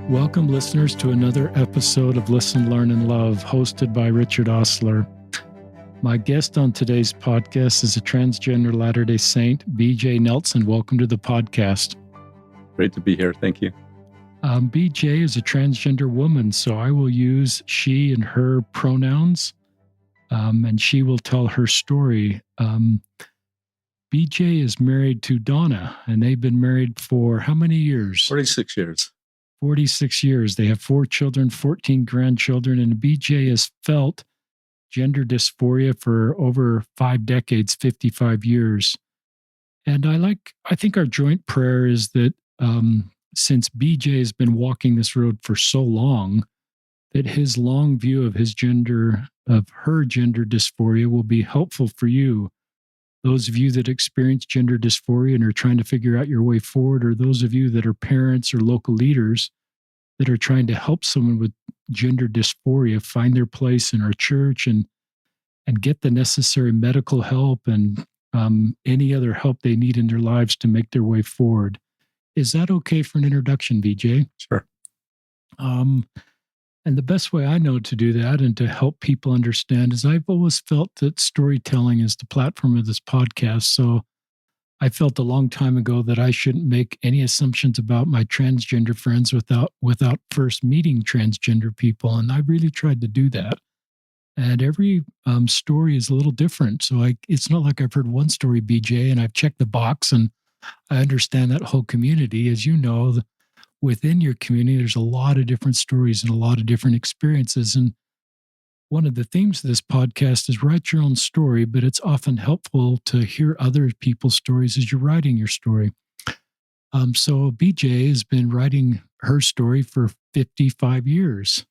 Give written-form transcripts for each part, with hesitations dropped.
Welcome, listeners, to another episode of Listen, Learn, and Love, hosted by Richard Osler. My guest on today's podcast is a transgender Latter-day Saint, BJ Nelson. Welcome to the podcast. Great to be here. Thank you. BJ is a transgender woman, so I will use she and her pronouns, and she will tell her story. BJ is married to Donna, and they've been married for how many years? 46 years. 46 years. They have 4 children, 14 grandchildren, and BJ has felt gender dysphoria for over 5 decades, 55 years. And I think our joint prayer is that since BJ has been walking this road for so long, that his long view of her gender dysphoria will be helpful for you. Those of you that experience gender dysphoria and are trying to figure out your way forward, or those of you that are parents or local leaders that are trying to help someone with gender dysphoria find their place in our church and get the necessary medical help and any other help they need in their lives to make their way forward. Is that okay for an introduction, BJ? Sure. And the best way I know to do that and to help people understand is I've always felt that storytelling is the platform of this podcast. So I felt a long time ago that I shouldn't make any assumptions about my transgender friends without first meeting transgender people. And I really tried to do that. And every story is a little different. So it's not like I've heard one story, BJ, and I've checked the box and I understand that whole community. As you know, within your community, there's a lot of different stories and a lot of different experiences. And one of the themes of this podcast is write your own story, but it's often helpful to hear other people's stories as you're writing your story. So BJ has been writing her story for 55 years.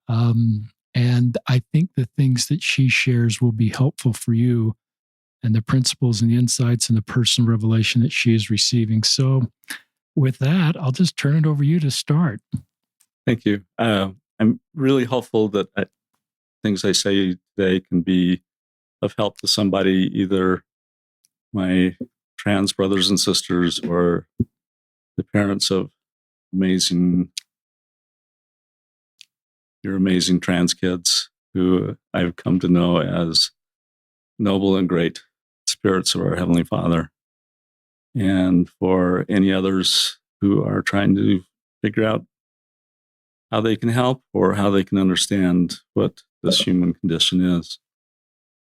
And I think the things that she shares will be helpful for you and the principles and the insights and the personal revelation that she is receiving. So with that, I'll just turn it over to you to start. Thank you. I'm really hopeful that things I say today can be of help to somebody, either my trans brothers and sisters or the parents of your amazing trans kids who I've come to know as noble and great spirits of our Heavenly Father. And for any others who are trying to figure out how they can help or how they can understand what this human condition is.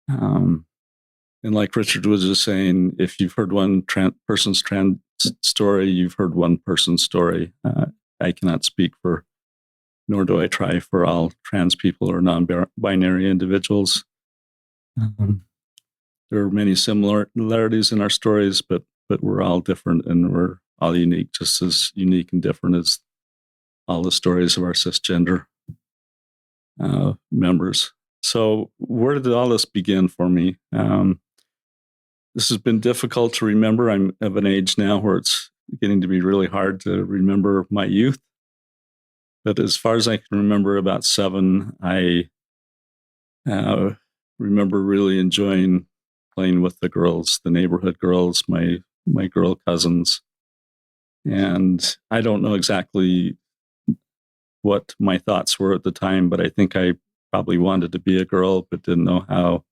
And like Richard was just saying, if you've heard one person's trans story, you've heard one person's story. I cannot speak for, nor do I try for all trans people or non-binary individuals. There are many similarities in our stories, but we're all different and we're all unique, just as unique and different as all the stories of our cisgender members. So where did all this begin for me? This has been difficult to remember. I'm of an age now where it's getting to be really hard to remember my youth. But as far as I can remember, about 7, I remember really enjoying playing with the girls, the neighborhood girls, my girl cousins. And I don't know exactly what my thoughts were at the time, but I think I probably wanted to be a girl, but didn't know how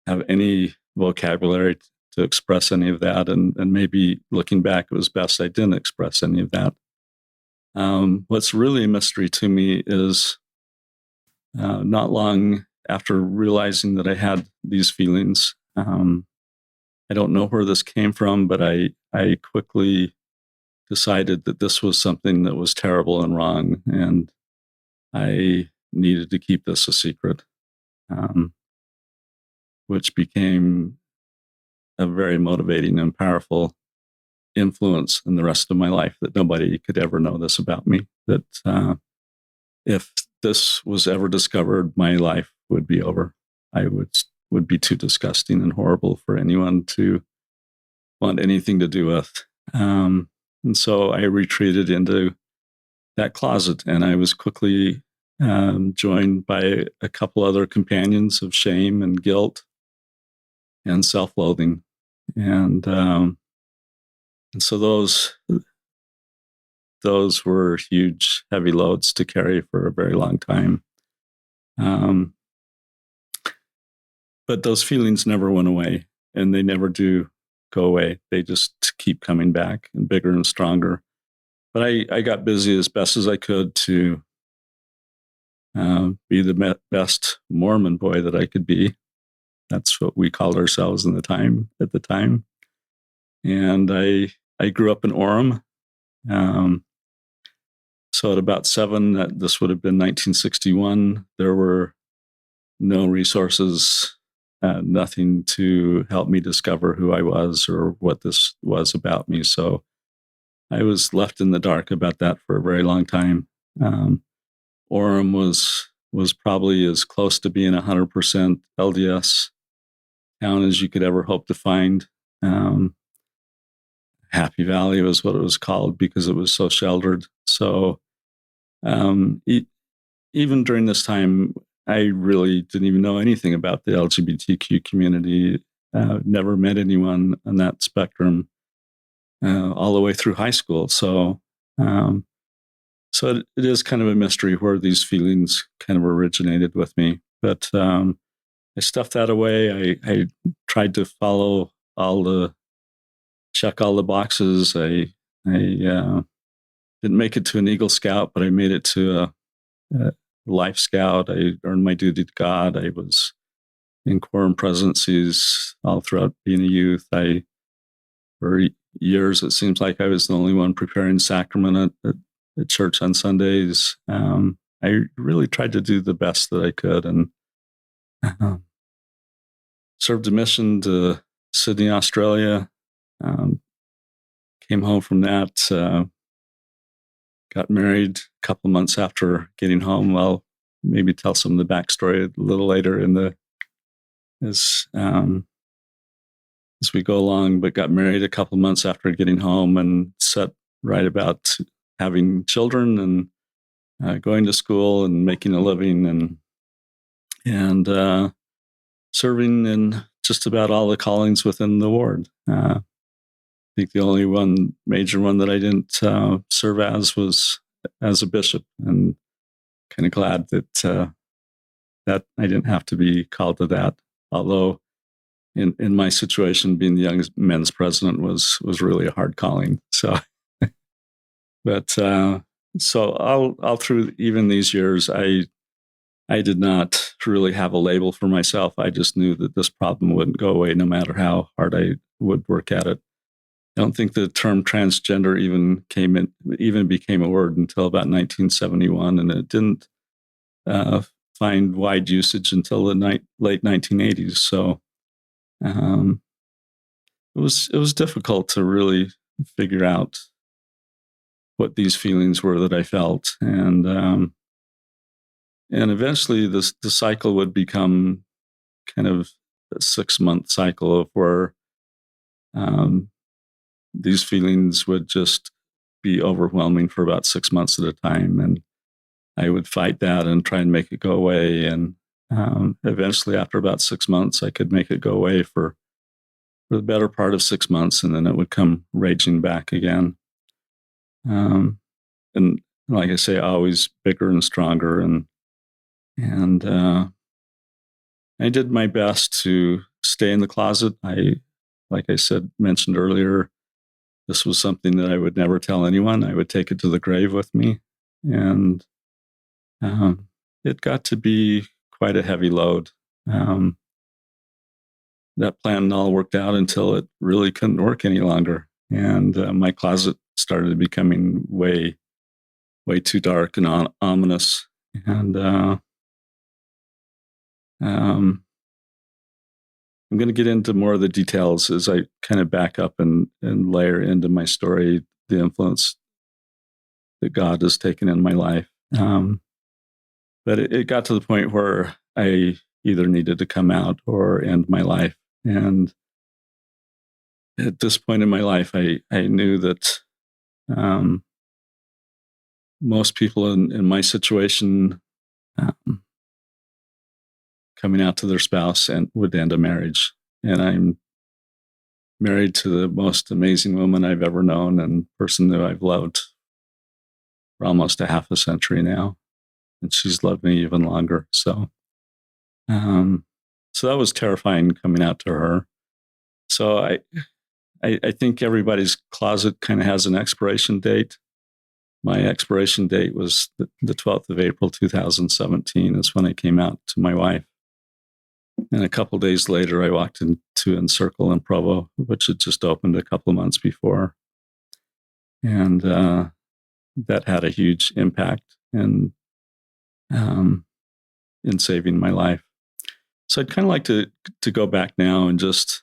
have any vocabulary to express any of that. And maybe looking back, it was best I didn't express any of that. What's really a mystery to me is not long after realizing that I had these feelings, I don't know where this came from, but I quickly decided that this was something that was terrible and wrong, and I needed to keep this a secret, which became a very motivating and powerful influence in the rest of my life, that nobody could ever know this about me, that if this was ever discovered, my life would be over. I would be too disgusting and horrible for anyone to want anything to do with. And so I retreated into that closet, and I was quickly joined by a couple other companions of shame and guilt and self-loathing. And so those those were huge, heavy loads to carry for a very long time. But those feelings never went away, and they never do go away. They just keep coming back and bigger and stronger. But I got busy as best as I could to be the best Mormon boy that I could be. That's what we called ourselves at the time. And I grew up in Orem. So at about 7, this would have been 1961, there were no resources, nothing to help me discover who I was or what this was about me. So I was left in the dark about that for a very long time. Orem was probably as close to being 100% LDS town as you could ever hope to find. Happy Valley was what it was called because it was so sheltered. So even during this time, I really didn't even know anything about the LGBTQ community. Never met anyone on that spectrum all the way through high school. So it is kind of a mystery where these feelings kind of originated with me. But I stuffed that away. I tried to check all the boxes. I didn't make it to an Eagle Scout, but I made it to a Life Scout. I earned my duty to God. I was in quorum presidencies all throughout being a youth. For years, it seems like I was the only one preparing sacrament at church on Sundays. I really tried to do the best that I could, and served a mission to Sydney, Australia. Came home from that, got married a couple months after getting home. I'll maybe tell some of the backstory a little later as we go along, but got married a couple months after getting home and set right about having children and going to school and making a living and serving in just about all the callings within the ward. I think the only major one that I didn't serve as was as a bishop, and kind of glad that I didn't have to be called to that. Although in my situation, being the young men's president was really a hard calling. So, but so all through even these years, I did not really have a label for myself. I just knew that this problem wouldn't go away no matter how hard I would work at it. I don't think the term transgender even became a word until about 1971, and it didn't find wide usage until the late 1980s. So it was difficult to really figure out what these feelings were that I felt, and eventually the cycle would become kind of a 6-month cycle of where these feelings would just be overwhelming for about 6 months at a time. And I would fight that and try and make it go away. And eventually, after about 6 months, I could make it go away for the better part of 6 months. And then it would come raging back again. And like I say, always bigger and stronger. And I did my best to stay in the closet. Like I mentioned earlier, this was something that I would never tell anyone. I would take it to the grave with me. And it got to be quite a heavy load. That plan all worked out until it really couldn't work any longer. And my closet started becoming way, way too dark and ominous. And I'm going to get into more of the details as I kind of back up and layer into my story the influence that God has taken in my life. But it got to the point where I either needed to come out or end my life. And at this point in my life, I knew that most people in my situation coming out to their spouse and would end a marriage. And I'm married to the most amazing woman I've ever known and person that I've loved for almost a half a century now, and she's loved me even longer. So that was terrifying coming out to her. So I think everybody's closet kind of has an expiration date. My expiration date was the 12th of April, 2017 is when I came out to my wife. And a couple of days later, I walked into Encircle in Provo, which had just opened a couple of months before. And that had a huge impact in saving my life. So I'd kind of like to go back now and just,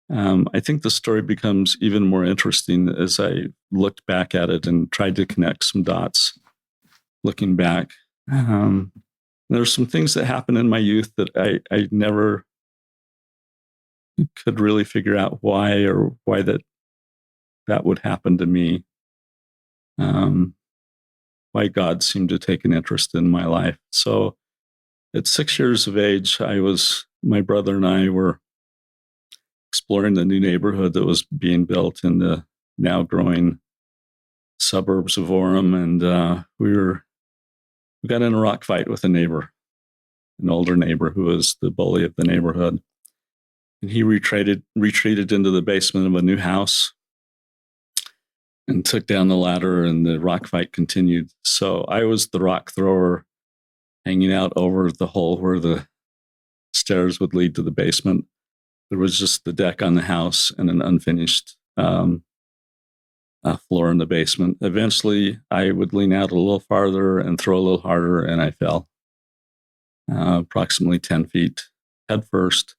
I think the story becomes even more interesting as I looked back at it and tried to connect some dots looking back. There's some things that happened in my youth that I never could really figure out why that would happen to me. Why God seemed to take an interest in my life. So at 6 years of age, my brother and I were exploring the new neighborhood that was being built in the now growing suburbs of Orem. And we got in a rock fight with a neighbor, an older neighbor who was the bully of the neighborhood. And he retreated into the basement of a new house and took down the ladder, and the rock fight continued. So I was the rock thrower hanging out over the hole where the stairs would lead to the basement. There was just the deck on the house and an unfinished floor in the basement. Eventually, I would lean out a little farther and throw a little harder, and I fell approximately 10 feet head first,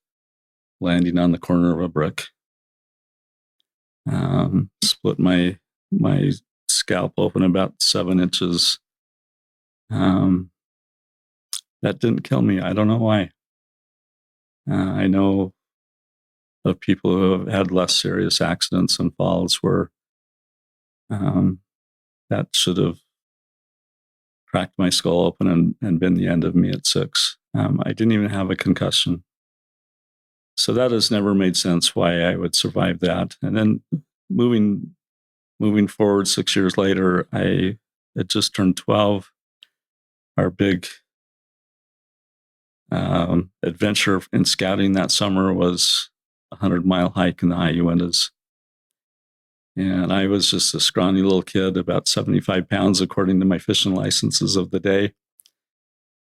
landing on the corner of a brick. Split my scalp open about 7 inches. That didn't kill me. I don't know why. I know of people who have had less serious accidents and falls where that should have cracked my skull open and been the end of me at 6. I didn't even have a concussion. So that has never made sense why I would survive that. And then moving forward 6 years later, I had just turned 12. Our big adventure in scouting that summer was a 100-mile hike in the high Uintas. And I was just a scrawny little kid, about 75 pounds, according to my fishing licenses of the day.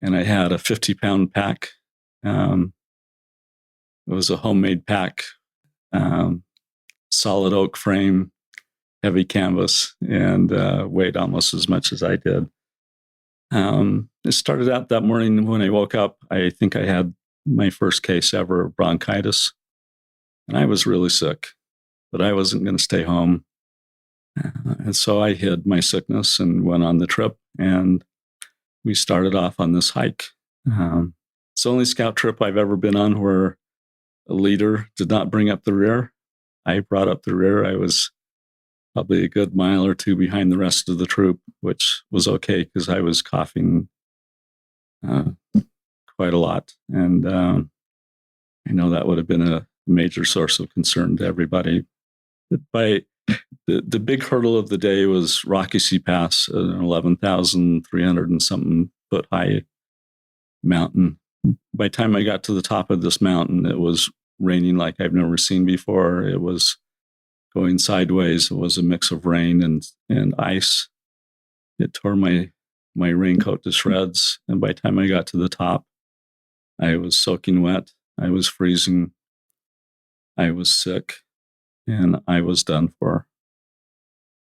And I had a 50-pound pack. It was a homemade pack, solid oak frame, heavy canvas, and weighed almost as much as I did. It started out that morning when I woke up. I think I had my first case ever of bronchitis, and I was really sick, but I wasn't going to stay home. And so I hid my sickness and went on the trip, and we started off on this hike. It's the only scout trip I've ever been on where a leader did not bring up the rear. I brought up the rear. I was probably a good mile or two behind the rest of the troop, which was okay because I was coughing quite a lot. And I know that would have been a major source of concern to everybody. But by the big hurdle of the day was Rocky Sea Pass, an 11,300 and something foot high mountain. By the time I got to the top of this mountain, it was raining like I've never seen before. It was going sideways. It was a mix of rain and ice. It tore my raincoat to shreds. And by the time I got to the top, I was soaking wet. I was freezing. I was sick. And I was done for.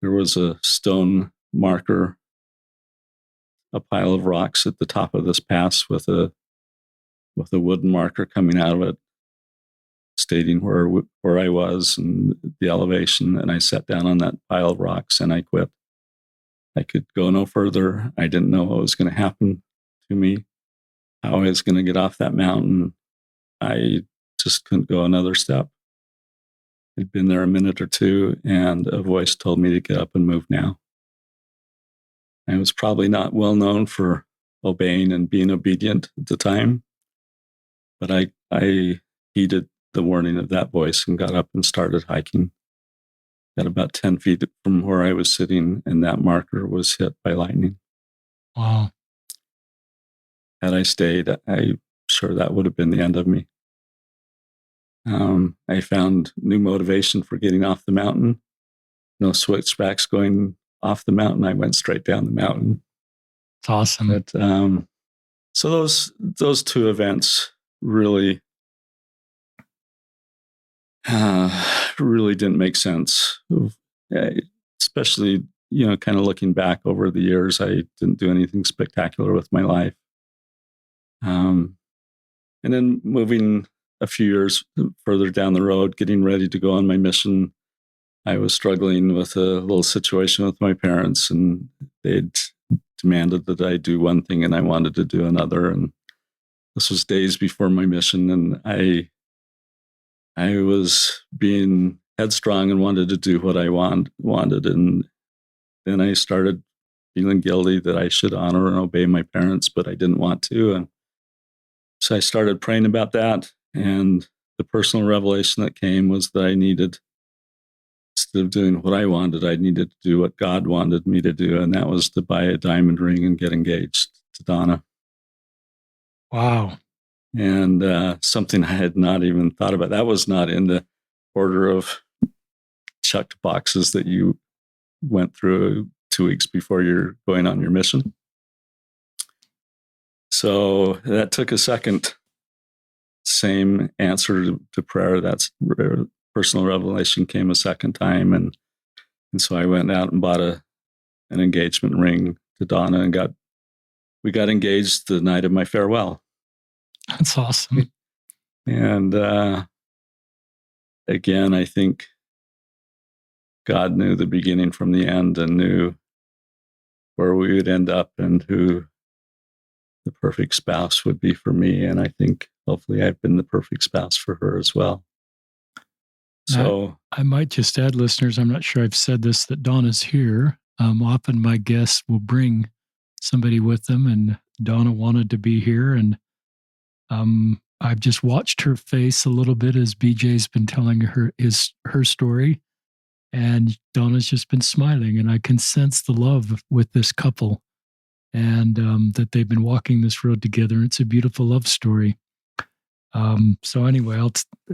There was a stone marker, a pile of rocks at the top of this pass with a wooden marker coming out of it, stating where I was and the elevation. And I sat down on that pile of rocks and I quit. I could go no further. I didn't know what was going to happen to me, how I was going to get off that mountain. I just couldn't go another step. I'd been there a minute or two, and a voice told me to get up and move now. I was probably not well known for obeying and being obedient at the time, but I heeded the warning of that voice and got up and started hiking. at about 10 feet from where I was sitting, and that marker was hit by lightning. Wow. Had I stayed, I'm sure that would have been the end of me. I found new motivation for getting off the mountain. No switchbacks going off the mountain. I went straight down the mountain. It's awesome. But, so those two events really really didn't make sense. Especially, kind of looking back over the years, I didn't do anything spectacular with my life. And then moving a few years further down the road, getting ready to go on my mission, I was struggling with a little situation with my parents, and they'd demanded that I do one thing and I wanted to do another. And this was days before my mission, and I was being headstrong and wanted to do what I wanted. And then I started feeling guilty that I should honor and obey my parents, but I didn't want to. And so I started praying about that. And the personal revelation that came was that I needed, instead of doing what I wanted, I needed to do what God wanted me to do. And that was to buy a diamond ring and get engaged to Donna. Wow. And something I had not even thought about. That was not in the order of checked boxes that you went through 2 weeks before you're going on your mission. So that took a second. Same answer to prayer. That's personal revelation came a second time. And so I went out and bought an engagement ring to Donna, and we got engaged the night of my farewell. That's awesome. And again, I think God knew the beginning from the end and knew where we would end up and who the perfect spouse would be for me. And I think hopefully I've been the perfect spouse for her as well. So I might just add, listeners, I'm not sure I've said this, that Donna's here. Often my guests will bring somebody with them, and Donna wanted to be here. And I've just watched her face a little bit as BJ's been telling her story. And Donna's just been smiling, and I can sense the love with this couple, and that they've been walking this road together. It's a beautiful love story. So anyway,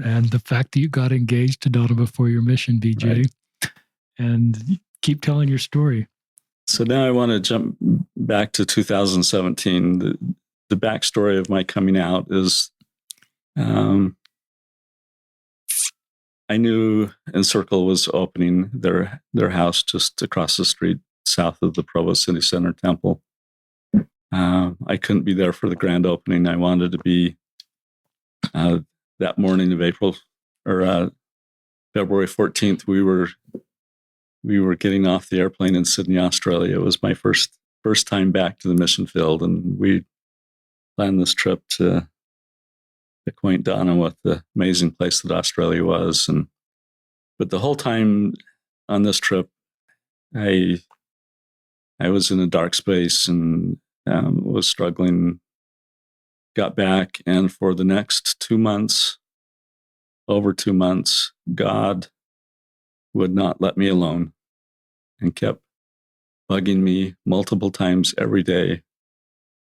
and the fact that you got engaged to Donna before your mission, BJ, right, and keep telling your story. So now I want to jump back to 2017. The backstory of my coming out is, I knew Encircle was opening their house just across the street, south of the Provo City Center Temple. I couldn't be there for the grand opening. I wanted to be that morning of February 14th. We were getting off the airplane in Sydney, Australia. It was my first time back to the mission field, and we planned this trip to acquaint Donna with the amazing place that Australia was. But the whole time on this trip, I was in a dark space and was struggling. Got back, and for the next 2 months, over 2 months, God would not let me alone and kept bugging me multiple times every day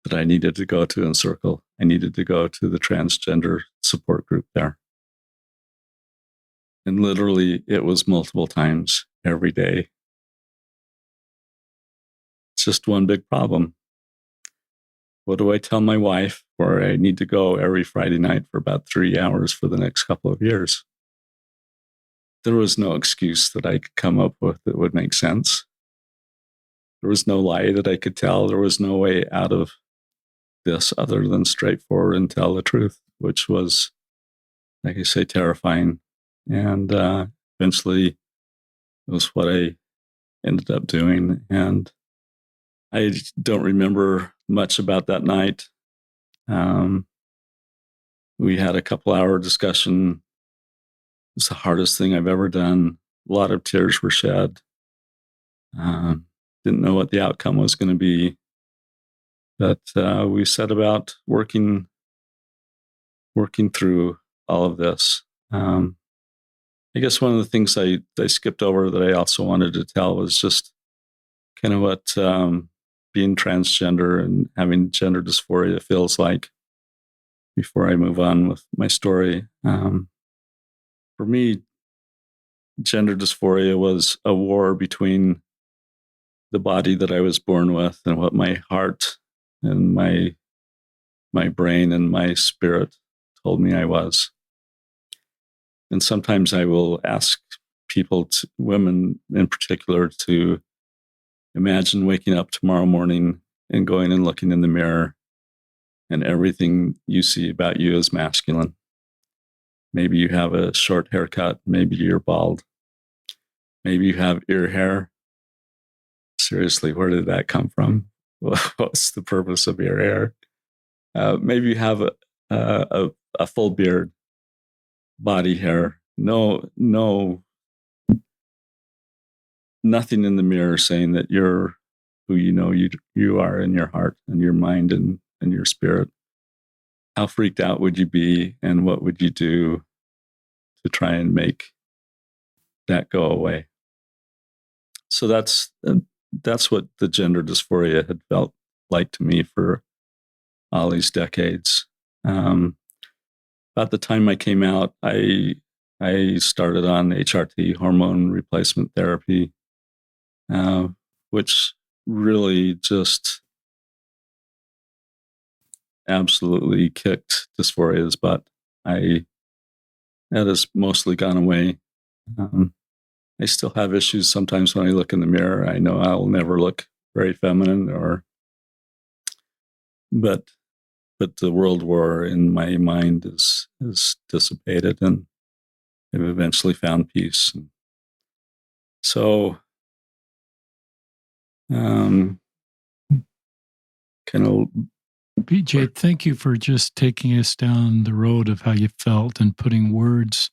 that I needed to go to Encircle. I needed to go to the transgender support group there. And literally, it was multiple times every day. It's just one big problem. What do I tell my wife where I need to go every Friday night for about 3 hours for the next couple of years? There was no excuse that I could come up with that would make sense. There was no lie that I could tell. There was no way out of this other than straightforward and tell the truth, which was, like I say, terrifying. And eventually it was what I ended up doing. And I don't remember much about that night. We had a couple-hour discussion. It was the hardest thing I've ever done. A lot of tears were shed. Didn't know what the outcome was going to be. But we set about working through all of this. I guess one of the things I skipped over that I also wanted to tell was just kind of what being transgender and having gender dysphoria feels like before I move on with my story. For me, gender dysphoria was a war between the body that I was born with and what my heart and my brain and my spirit told me I was. And sometimes I will ask people, women in particular, to imagine waking up tomorrow morning and going and looking in the mirror, and everything you see about you is masculine. Maybe you have a short haircut. Maybe you're bald. Maybe you have ear hair. Seriously, where did that come from? What's the purpose of ear hair? Maybe you have a full beard, body hair. No, nothing in the mirror saying that you're who you are in your heart and your mind and your spirit. How freaked out would you be, and what would you do to try and make that go away? So that's what the gender dysphoria had felt like to me for all these decades. About the time I came out, I started on HRT, hormone replacement therapy, which really just absolutely kicked dysphoria's butt. That has mostly gone away. I still have issues sometimes when I look in the mirror. I know I'll never look very feminine, but the world war in my mind is dissipated, and I've eventually found peace. So, kind of. BJ, thank you for just taking us down the road of how you felt and putting words.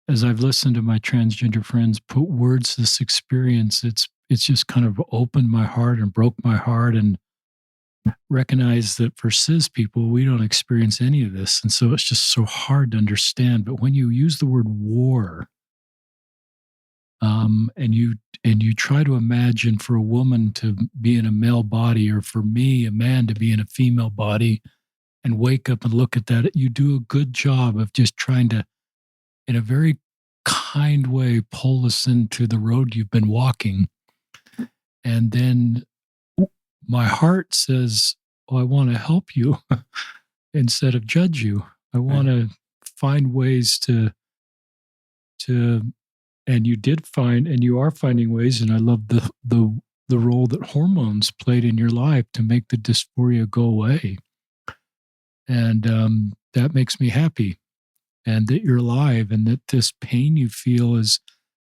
As I've listened to my transgender friends put words to this experience, it's just kind of opened my heart and broke my heart, and recognize that for cis people, we don't experience any of this. And so it's just so hard to understand. But when you use the word war, and you try to imagine for a woman to be in a male body, or for me, a man to be in a female body, and wake up and look at that, you do a good job of just trying to, in a very kind way, pull us into the road you've been walking. And then my heart says, oh, I want to help you instead of judge you. I want to find ways to, and you did find, and you are finding ways. And I love the role that hormones played in your life to make the dysphoria go away. And that makes me happy, and that you're alive, and that this pain you feel is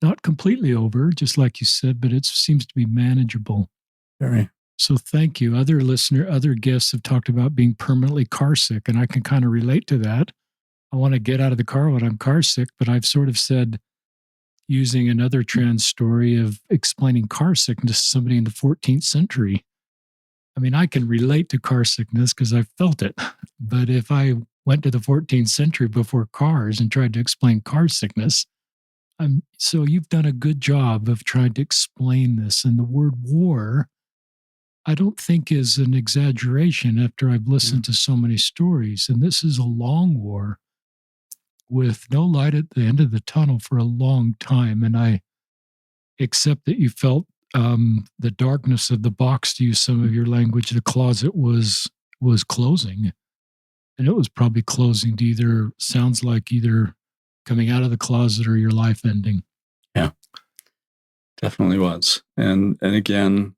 not completely over, just like you said, but it seems to be manageable. Very. So thank you. Other guests have talked about being permanently car sick, and I can kind of relate to that. I want to get out of the car when I'm car sick, but I've sort of said, using another trans story of explaining car sickness to somebody in the 14th century. I mean, I can relate to car sickness because I've felt it. But if I went to the 14th century before cars and tried to explain car sickness, so you've done a good job of trying to explain this. And the word war, I don't think is an exaggeration after I've listened to so many stories. And this is a long war with no light at the end of the tunnel for a long time. And I accept that you felt the darkness of the box, to use some of your language. The closet was closing, and it was probably closing to either, sounds like either coming out of the closet or your life ending. Yeah, definitely was. And again,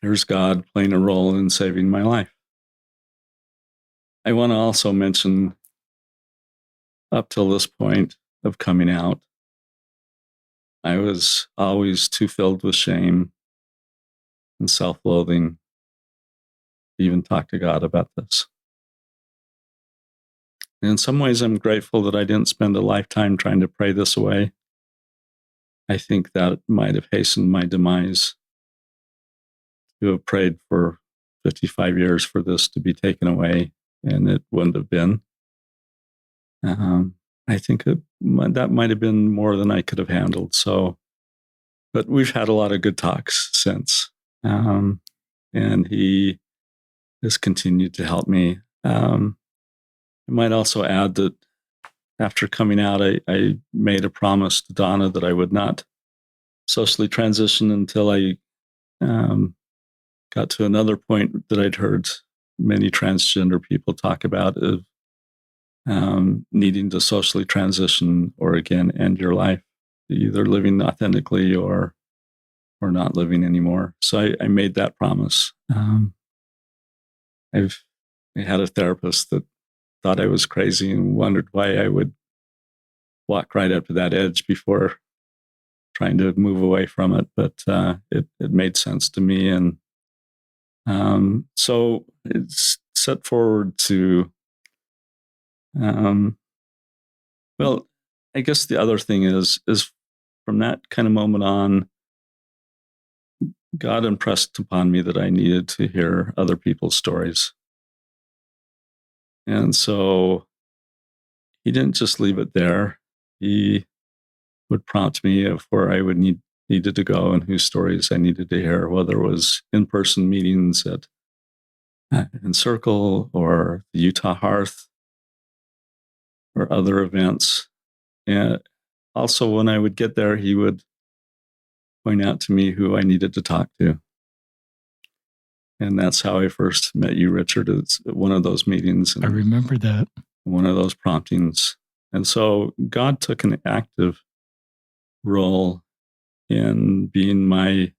there's God playing a role in saving my life. I want to also mention, up till this point of coming out, I was always too filled with shame and self-loathing to even talk to God about this. And in some ways, I'm grateful that I didn't spend a lifetime trying to pray this away. I think that might have hastened my demise, to have prayed for 55 years for this to be taken away, and it wouldn't have been. I think that might have been more than I could have handled. So, but we've had a lot of good talks since. And he has continued to help me. I might also add that after coming out, I made a promise to Donna that I would not socially transition until I got to another point that I'd heard many transgender people talk about of needing to socially transition or again end your life, either living authentically or not living anymore. So I made that promise. I had a therapist that thought I was crazy and wondered why I would walk right up to that edge before trying to move away from it. But it made sense to me. And so it's set forward to, well, I guess the other thing is from that kind of moment on, God impressed upon me that I needed to hear other people's stories. And so he didn't just leave it there. He would prompt me of where I would needed to go and whose stories I needed to hear, whether it was in-person meetings at in Circle or the Utah Hearth or other events. And also when I would get there, he would point out to me who I needed to talk to. And that's how I first met you, Richard. It's one of those meetings. And I remember that. One of those promptings. And so God took an active role in being my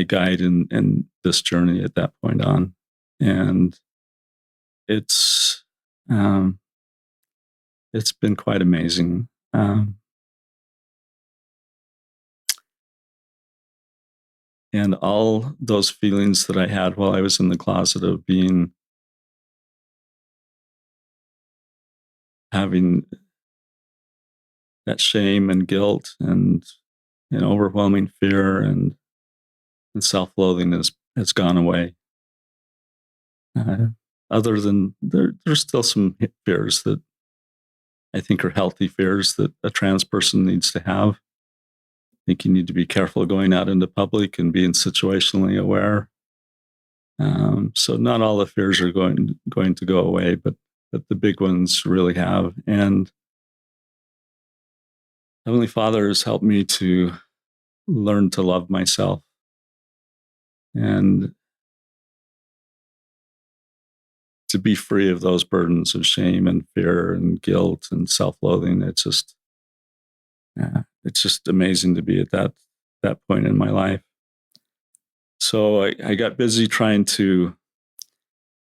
guide in this journey at that point on. And it's been quite amazing. And all those feelings that I had while I was in the closet of having that shame and guilt and overwhelming fear and self-loathing has gone away. Other than there's still some fears that I think are healthy fears that a trans person needs to have. I think you need to be careful going out into public and being situationally aware. So not all the fears are going to go away, but the big ones really have. And Heavenly Father has helped me to learn to love myself and to be free of those burdens of shame and fear and guilt and self-loathing. It's just amazing to be at that point in my life. So I got busy trying to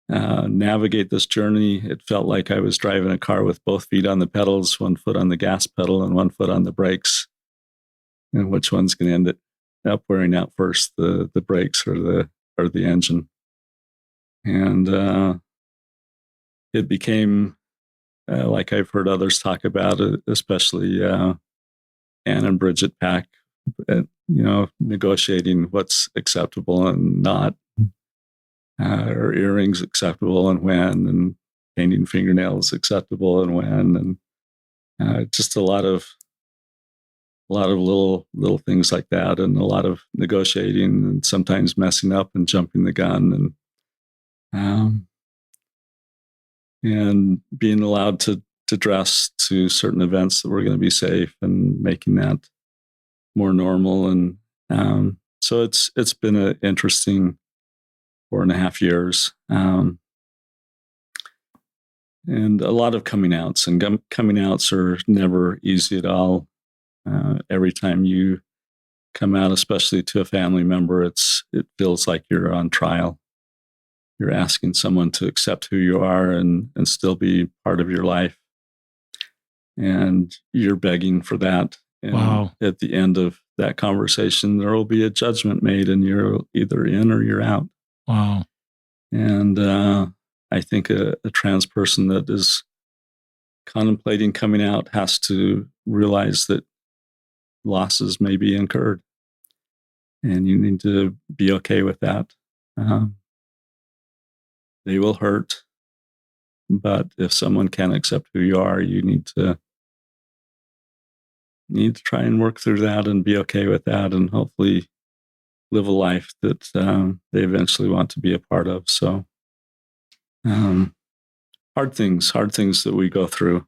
navigate this journey. It felt like I was driving a car with both feet on the pedals, one foot on the gas pedal and one foot on the brakes. And which one's going to end up wearing out first, the brakes or the engine? And it became like I've heard others talk about it, especially Anne and Bridget Pack, negotiating what's acceptable and not, or earrings acceptable and when, and painting fingernails acceptable and when, and just a lot of little things like that, and a lot of negotiating and sometimes messing up and jumping the gun, and being allowed to dress to certain events that were going to be safe and making that more normal. And so it's been an interesting 4.5 years, and a lot of coming outs. And coming outs are never easy at all. Every time you come out, especially to a family member, it feels like you're on trial. You're asking someone to accept who you are and still be part of your life. And you're begging for that. And wow. At the end of that conversation, there will be a judgment made and you're either in or you're out. Wow. And I think a trans person that is contemplating coming out has to realize that losses may be incurred. And you need to be okay with that. They will hurt. But if someone can't accept who you are, you need to try and work through that and be okay with that, and hopefully live a life that they eventually want to be a part of. So hard things that we go through.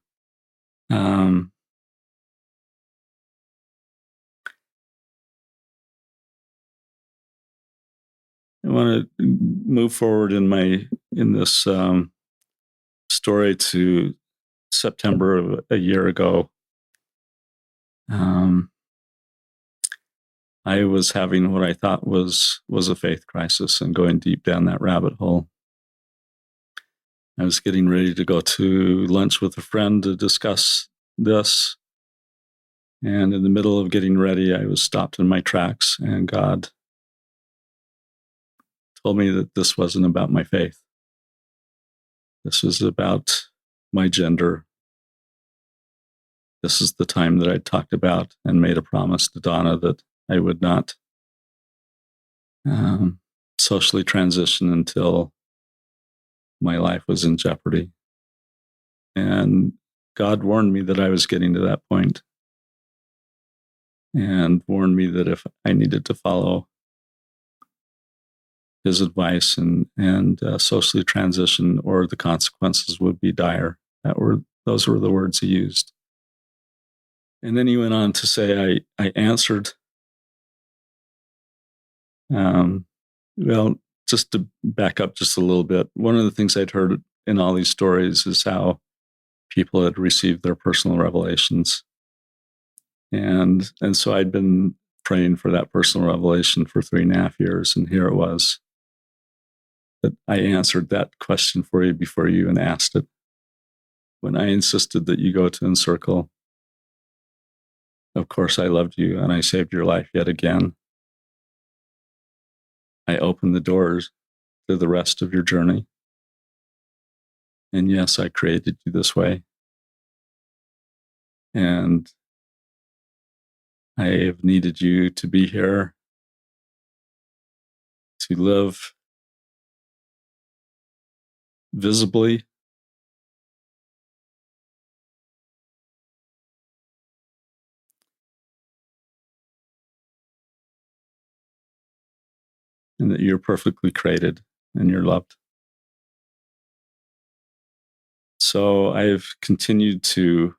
I want to move forward in this story to September of a year ago. I was having what I thought was a faith crisis and going deep down that rabbit hole. I was getting ready to go to lunch with a friend to discuss this. And in the middle of getting ready, I was stopped in my tracks, and God told me that this wasn't about my faith. This was about my gender. This is the time that I talked about and made a promise to Donna that I would not socially transition until my life was in jeopardy. And God warned me that I was getting to that point, and warned me that if I needed to follow his advice and socially transition, or the consequences would be dire. Those were the words he used. And then he went on to say, I answered. Well, just to back up just a little bit, one of the things I'd heard in all these stories is how people had received their personal revelations. And so I'd been praying for that personal revelation for 3.5 years. And here it was that I answered that question for you before you even asked it. When I insisted that you go to Encircle, of course I loved you and I saved your life yet again. I opened the doors to the rest of your journey. And yes, I created you this way. And I have needed you to be here, to live visibly, and that you're perfectly created and you're loved. So he's continued to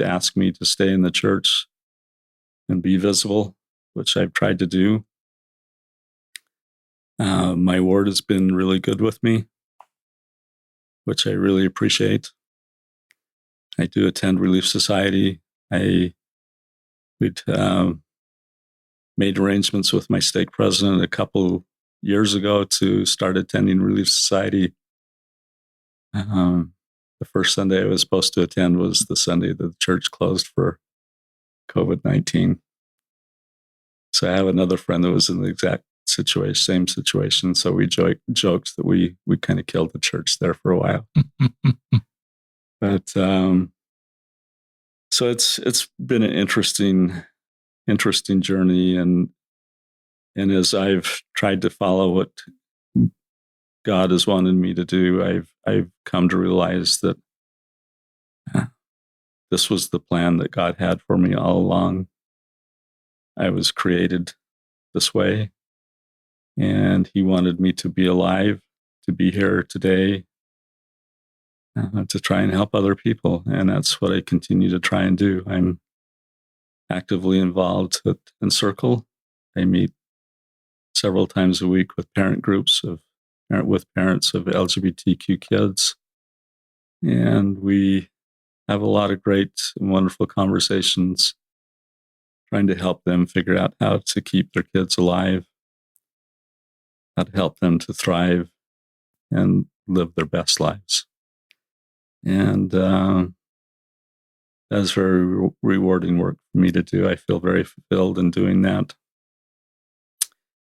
ask me to stay in the church and be visible, which I've tried to do. My ward has been really good with me, which I really appreciate. I do attend Relief Society. We'd made arrangements with my stake president a couple years ago to start attending Relief Society. The first Sunday I was supposed to attend was the Sunday that the church closed for COVID-19. So I have another friend that was in the exact same situation. So we joked that we kind of killed the church there for a while. But so it's been an interesting journey, and as I've tried to follow what God has wanted me to do, I've come to realize that this was the plan that God had for me all along. I was created this way, and he wanted me to be alive, to be here today, to try and help other people. And that's what I continue to try and do. I'm actively involved at Encircle. I meet several times a week with parent groups with parents of LGBTQ kids. And we have a lot of great and wonderful conversations trying to help them figure out how to keep their kids alive, how to help them to thrive and live their best lives. And that's very rewarding work for me to do. I feel very fulfilled in doing that,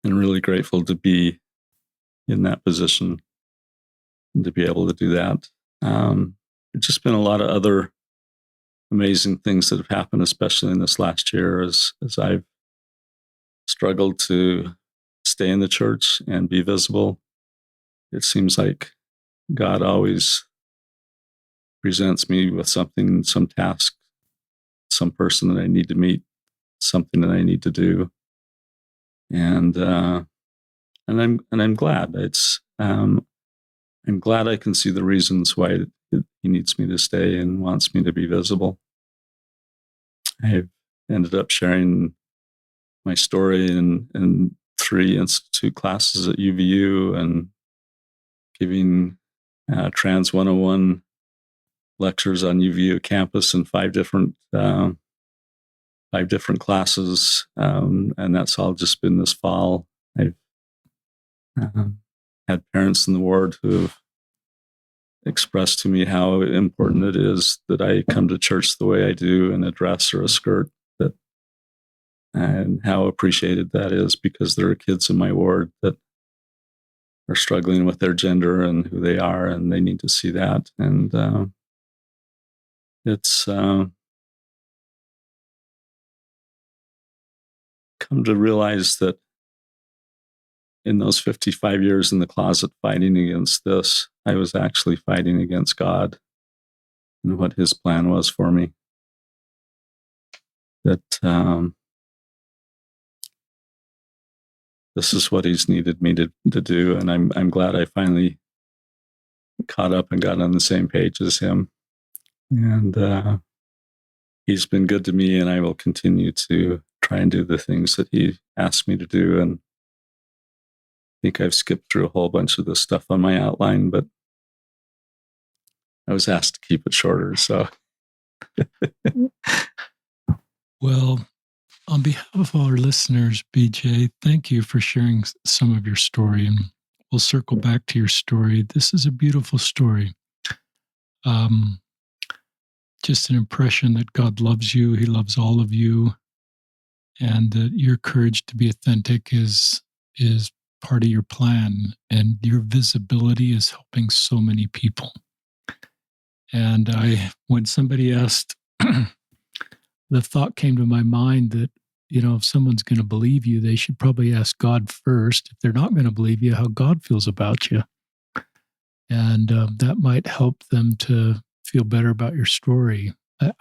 and really grateful to be in that position and to be able to do that. There's just been a lot of other amazing things that have happened, especially in this last year, as I've struggled to stay in the church and be visible. It seems like God always presents me with something, some task, some person that I need to meet, something that I need to do, and I'm glad. I'm glad I can see the reasons why he needs me to stay and wants me to be visible. I've ended up sharing my story in 3 institute classes at UVU and giving Trans 101 lectures on UVU campus in 5 different classes, and that's all just been this fall. I've had parents in the ward who have expressed to me how important it is that I come to church the way I do in a dress or a skirt, and how appreciated that is, because there are kids in my ward that are struggling with their gender and who they are, and they need to see that. And it's come to realize that in those 55 years in the closet fighting against this, I was actually fighting against God and what his plan was for me. That this is what he's needed me to do. And I'm glad I finally caught up and got on the same page as him. And he's been good to me, and I will continue to try and do the things that he asked me to do. And I think I've skipped through a whole bunch of this stuff on my outline, but I was asked to keep it shorter. So, well, on behalf of all our listeners, BJ, thank you for sharing some of your story. And we'll circle back to your story. This is a beautiful story. Just an impression that God loves you. He loves all of you. And that your courage to be authentic is part of your plan. And your visibility is helping so many people. And when somebody asked, the thought came to my mind that, if someone's going to believe you, they should probably ask God first. If they're not going to believe you, how God feels about you. And that might help them to feel better about your story.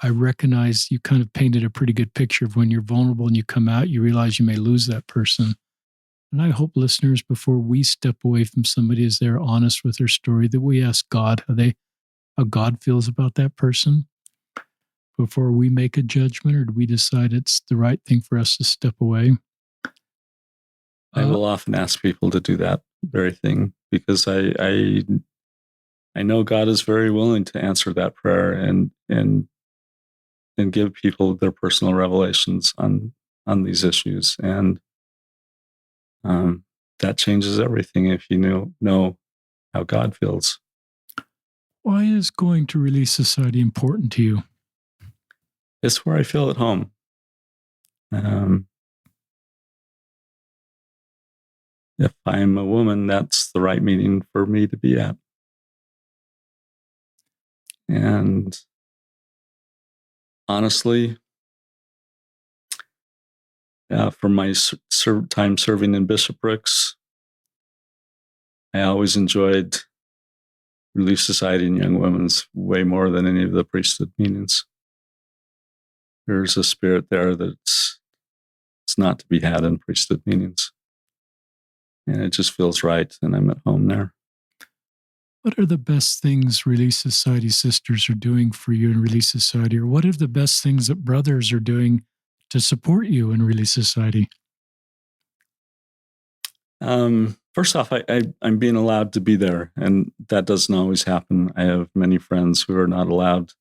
I recognize you kind of painted a pretty good picture of when you're vulnerable and you come out, you realize you may lose that person. And I hope listeners, before we step away from somebody as they're honest with their story, that we ask God how God feels about that person before we make a judgment, or do we decide it's the right thing for us to step away? I will often ask people to do that very thing, because I know God is very willing to answer that prayer and give people their personal revelations on these issues. And that changes everything if you know how God feels. Why is going to Relief Society important to you? It's where I feel at home. If I'm a woman, that's the right meeting for me to be at. And honestly, from my time serving in bishoprics, I always enjoyed Relief Society and Young Women's way more than any of the priesthood meetings. There's a spirit there that's not to be had in priesthood meetings. And it just feels right, and I'm at home there. What are the best things Relief Society sisters are doing for you in Relief Society? Or what are the best things that brothers are doing to support you in Relief Society? First off, I'm being allowed to be there, and that doesn't always happen. I have many friends who are not allowed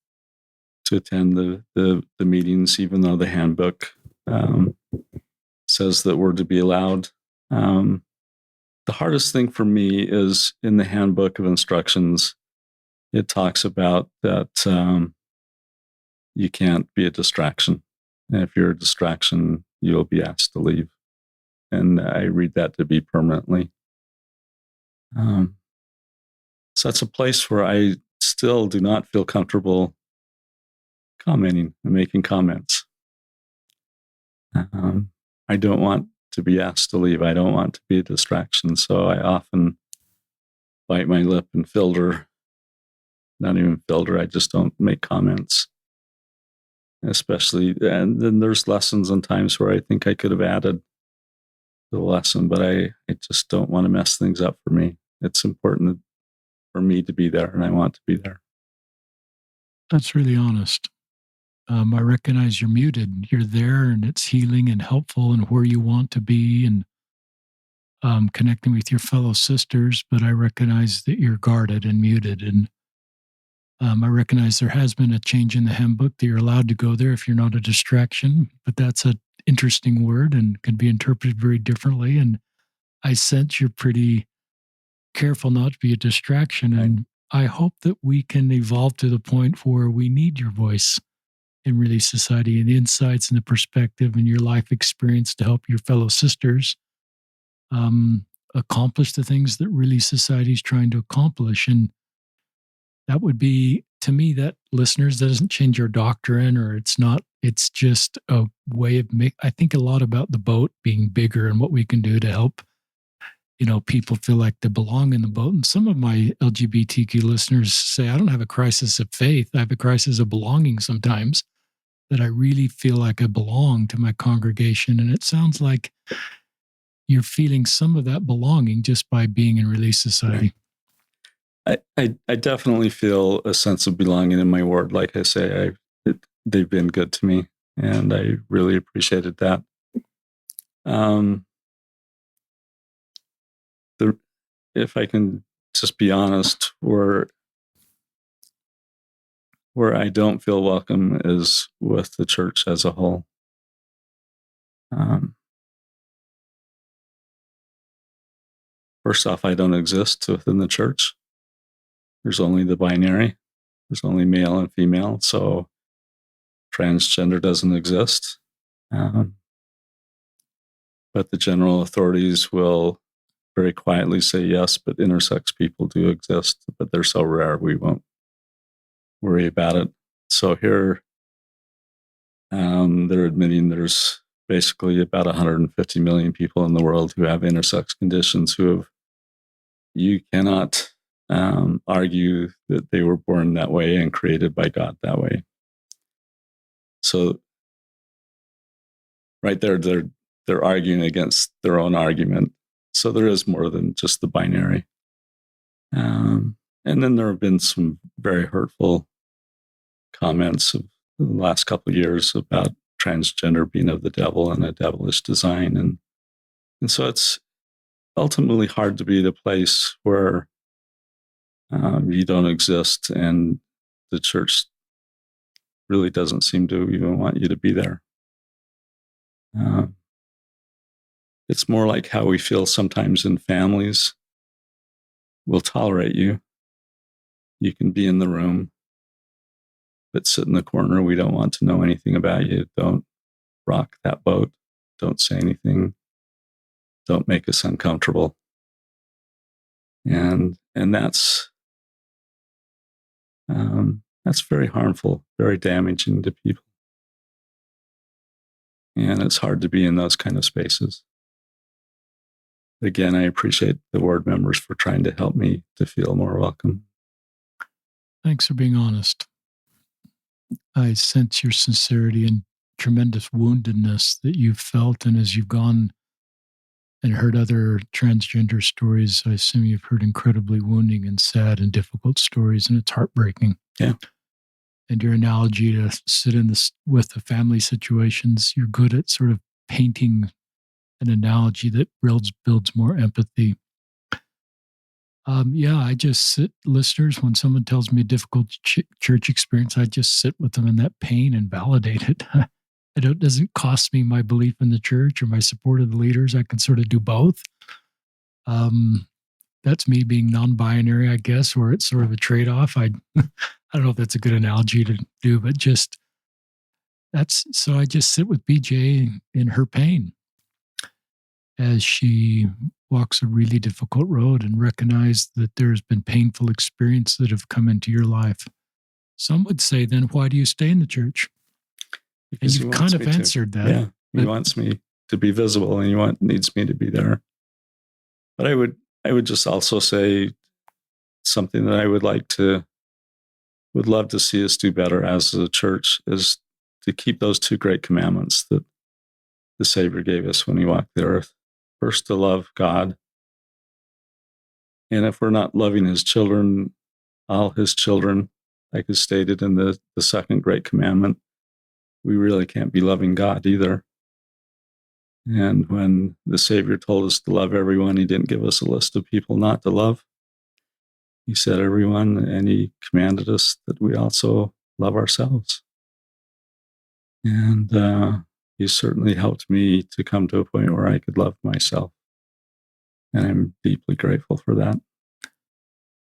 to attend the meetings, even though the handbook says that we're to be allowed. The hardest thing for me is in the handbook of instructions, it talks about that you can't be a distraction. And if you're a distraction, you'll be asked to leave. And I read that to be permanently. So that's a place where I still do not feel comfortable commenting and making comments. I don't want to be asked to leave. I don't want to be a distraction. So I often bite my lip and filter. Not even filter. I just don't make comments. Especially, and then there's lessons and times where I think I could have added the lesson, but I just don't want to mess things up for me. It's important for me to be there, and I want to be there. That's really honest. I recognize you're muted. You're there, and it's healing and helpful and where you want to be and connecting with your fellow sisters. But I recognize that you're guarded and muted. And I recognize there has been a change in the handbook that you're allowed to go there if you're not a distraction. But that's an interesting word and can be interpreted very differently. And I sense you're pretty careful not to be a distraction. And I hope that we can evolve to the point where we need your voice in Relief Society and the insights and the perspective and your life experience to help your fellow sisters accomplish the things that Relief Society is trying to accomplish. And that would be, to me, that listeners, that doesn't change our doctrine, or it's just a way of I think a lot about the boat being bigger and what we can do to help, people feel like they belong in the boat. And some of my LGBTQ listeners say, I don't have a crisis of faith. I have a crisis of belonging sometimes, that I really feel like I belong to my congregation. And it sounds like you're feeling some of that belonging just by being in Relief Society. I definitely feel a sense of belonging in my ward. Like I say, they've been good to me, and I really appreciated that. If I can just be honest, where I don't feel welcome is with the church as a whole. First off, I don't exist within the church. There's only the binary. There's only male and female. So transgender doesn't exist. But the general authorities will very quietly say yes, but intersex people do exist, but they're so rare we won't worry about it. So here, they're admitting there's basically about 150 million people in the world who have intersex conditions you cannot argue that they were born that way and created by God that way. So right there, they're arguing against their own argument. So there is more than just the binary. And then there have been some very hurtful comments of the last couple of years about transgender being of the devil and a devilish design. And so it's ultimately hard to be the place where you don't exist, and the church really doesn't seem to even want you to be there. It's more like how we feel sometimes in families. We'll tolerate you. You can be in the room, but sit in the corner. We don't want to know anything about you. Don't rock that boat. Don't say anything. Don't make us uncomfortable. And that's very harmful, very damaging to people. And it's hard to be in those kind of spaces. Again, I appreciate the ward members for trying to help me to feel more welcome. Thanks for being honest. I sense your sincerity and tremendous woundedness that you've felt. And as you've gone and heard other transgender stories, I assume you've heard incredibly wounding and sad and difficult stories, and it's heartbreaking. Yeah. And your analogy to sit in this with the family situations, you're good at sort of painting an analogy that builds more empathy. I just sit, listeners, when someone tells me a difficult church experience, I just sit with them in that pain and validate it. It doesn't cost me my belief in the church or my support of the leaders. I can sort of do both. That's me being non-binary, I guess, or it's sort of a trade-off. I don't know if that's a good analogy to do, but so I just sit with BJ in her pain as she walks a really difficult road and recognize that there's been painful experiences that have come into your life. Some would say, then why do you stay in the church? Because and you've kind of answered that. Yeah, he wants me to be visible, and needs me to be there. But I would just also say, something that I would love to see us do better as a church is to keep those two great commandments that the Savior gave us when he walked the earth. First, to love God. And if we're not loving his children, all his children, like is stated in the second great commandment, we really can't be loving God either. And when the Savior told us to love everyone, he didn't give us a list of people not to love. He said everyone, and he commanded us that we also love ourselves. And he certainly helped me to come to a point where I could love myself. And I'm deeply grateful for that.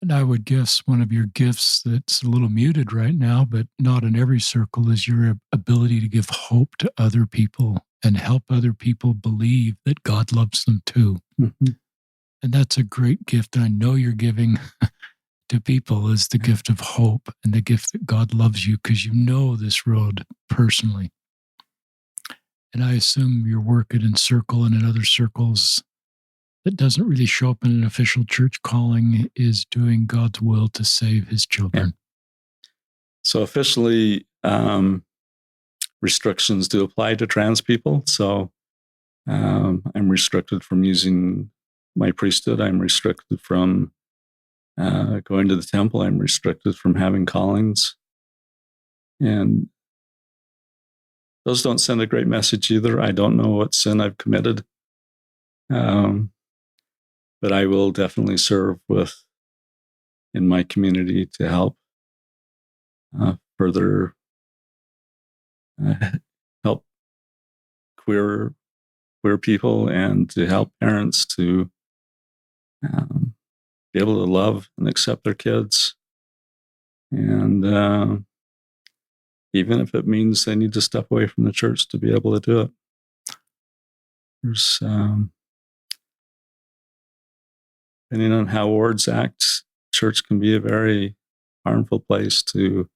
And I would guess one of your gifts that's a little muted right now, but not in every circle, is your ability to give hope to other people and help other people believe that God loves them too. Mm-hmm. And that's a great gift. I know you're giving to people is the gift of hope and the gift that God loves you because you know this road personally. And I assume your work at Encircle and in other circles that doesn't really show up in an official church calling is doing God's will to save his children. Yeah. So officially, restrictions do apply to trans people. So I'm restricted from using my priesthood. I'm restricted from going to the temple. I'm restricted from having callings. And those don't send a great message either. I don't know what sin I've committed. But I will definitely serve in my community to help further help queer people and to help parents to be able to love and accept their kids. And even if it means they need to step away from the church to be able to do it. There's, depending on how wards act, church can be a very harmful place to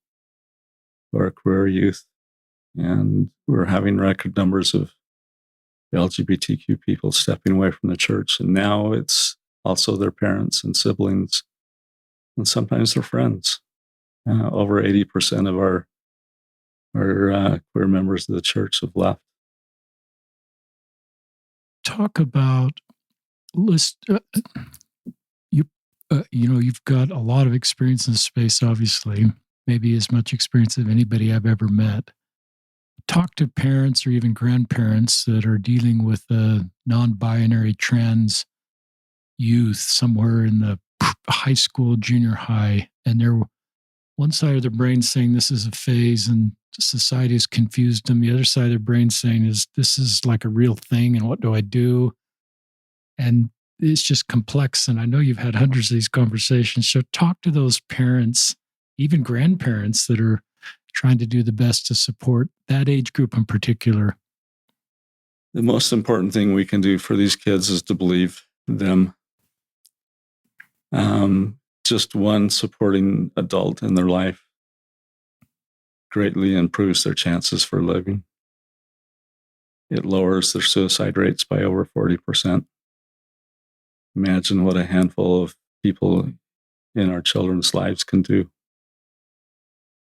our queer youth. And we're having record numbers of LGBTQ people stepping away from the church. And now it's also their parents and siblings, and sometimes their friends. Over 80% of our queer members of the church have left. Talk about you've got a lot of experience in space, obviously, maybe as much experience as anybody I've ever met. Talk to parents or even grandparents that are dealing with a non-binary trans youth somewhere in the high school, junior high, and they're one side of their brain saying this is a phase and society has confused them. The other side of their brain saying this is like a real thing and what do I do? And it's just complex. And I know you've had hundreds of these conversations. So talk to those parents, even grandparents that are trying to do the best to support that age group in particular. The most important thing we can do for these kids is to believe them. Just one supporting adult in their life greatly improves their chances for living. It lowers their suicide rates by over 40%. Imagine what a handful of people in our children's lives can do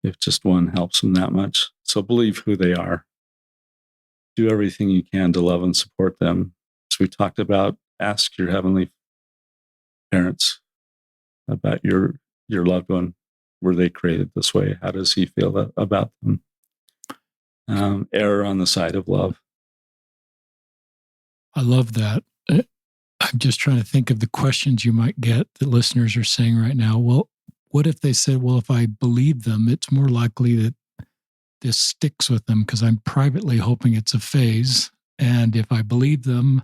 if just one helps them that much. So believe who they are. Do everything you can to love and support them. As we talked about, ask your heavenly parents about your loved one. Were they created this way? How does he feel about them? Err on the side of love. I love that. I'm just trying to think of the questions you might get that listeners are saying right now. Well, what if they said, well, if I believe them, it's more likely that this sticks with them because I'm privately hoping it's a phase. And if I believe them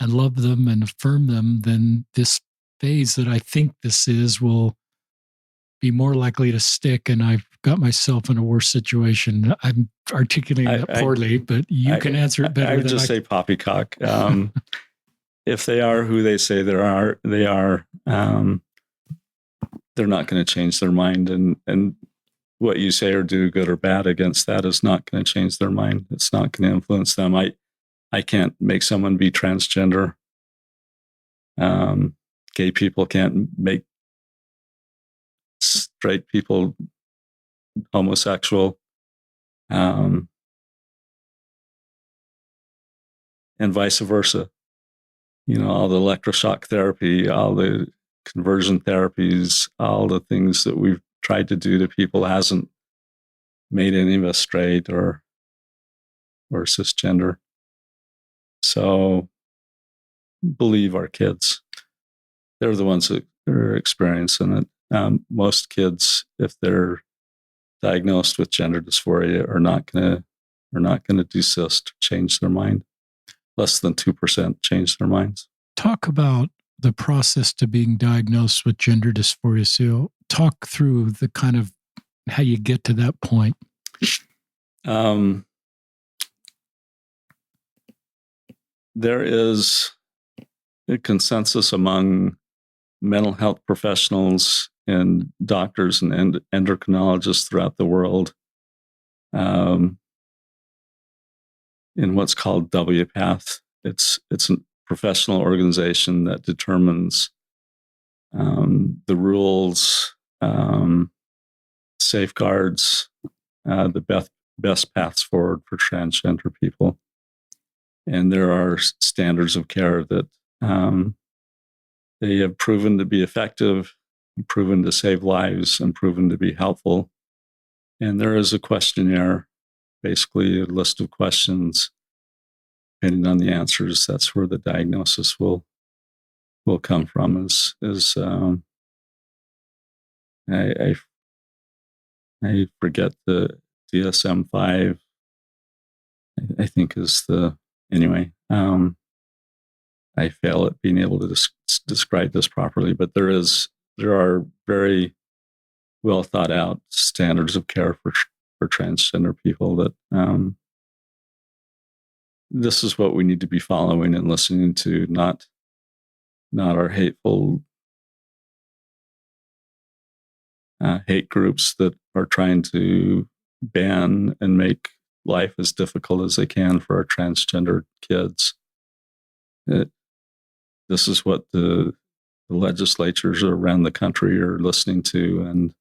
and love them and affirm them, then this phase that I think this is will be more likely to stick. And I've got myself in a worse situation. I'm articulating that poorly, but you can answer it better. I would just say poppycock. If they are who they say they are, they're not going to change their mind. And what you say or do, good or bad, against that is not going to change their mind. It's not going to influence them. I can't make someone be transgender. Gay people can't make straight people homosexual, and vice versa. All the electroshock therapy, all the conversion therapies, all the things that we've tried to do to people hasn't made any of us straight or cisgender. So believe our kids. They're the ones that are experiencing it. Most kids, if they're diagnosed with gender dysphoria, are not going to desist, change their mind. Less than 2% change their minds. Talk about the process to being diagnosed with gender dysphoria. So talk through the kind of how you get to that point. There is a consensus among mental health professionals and doctors and endocrinologists throughout the world in what's called WPATH. It's a professional organization that determines the rules, safeguards, the best paths forward for transgender people. And there are standards of care that they have proven to be effective, proven to save lives, and proven to be helpful. And there is a questionnaire, basically a list of questions. Depending on the answers, that's where the diagnosis will come from. I forget the DSM-5. I think is the anyway. I fail at being able to describe this properly, but there are very well thought out standards of care for transgender people that this is what we need to be following and listening to, not our hateful hate groups that are trying to ban and make life as difficult as they can for our transgender kids. This is what the legislatures around the country are listening to, and